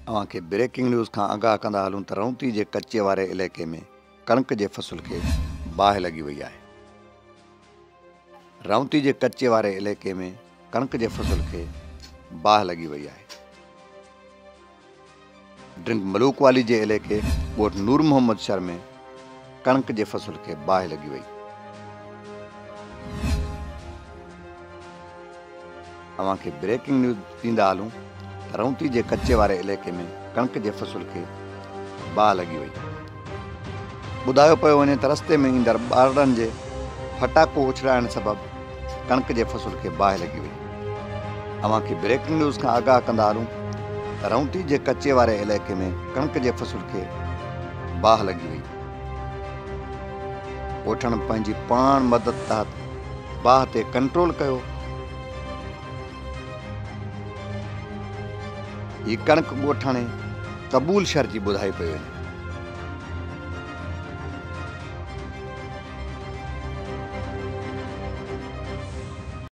अव्हांखे breaking news खां आगाह कंदा हलूं त रौंती जे कचे वारे इलाइक़े में कणिक जे फसल खे बाहि लॻी वई आहे। रौंती जे कचे वारे इलाइक़े में कणिक जे फसल खे बाहि लॻी वई आहे। ड्रिंक मलूकवाली जे इलाइक़े ॻोठ नूर मोहम्मद शहर में कणिक जे फसल खे बाहि लॻी वई। अव्हांखे ब्रेकिंग न्यूज़ ॾींदा हलूं त रौंती जे कचे वारे इलाइक़े में कणिक जे फसल खे बाहि लॻी वई। ॿुधायो पियो वञे त रस्ते में ईंदड़ ॿारनि जे फटाको उछड़ाइण सबबि कणिक जे फसल खे बाहि लॻी वई। अव्हांखे ब्रेकिंग न्यूज़ खां आगाह कंदा हलूं त रौंती जे कचे वारे इलाइक़े में कणिक जे फसल खे बाहि लॻी वई। ॻोठनि पंहिंजी पाण मदद तहत बाहि ते कंट्रोल कयो। हीअ कणिक ॻोठाणे कबूल शहर जी ॿुधाई पई वञे।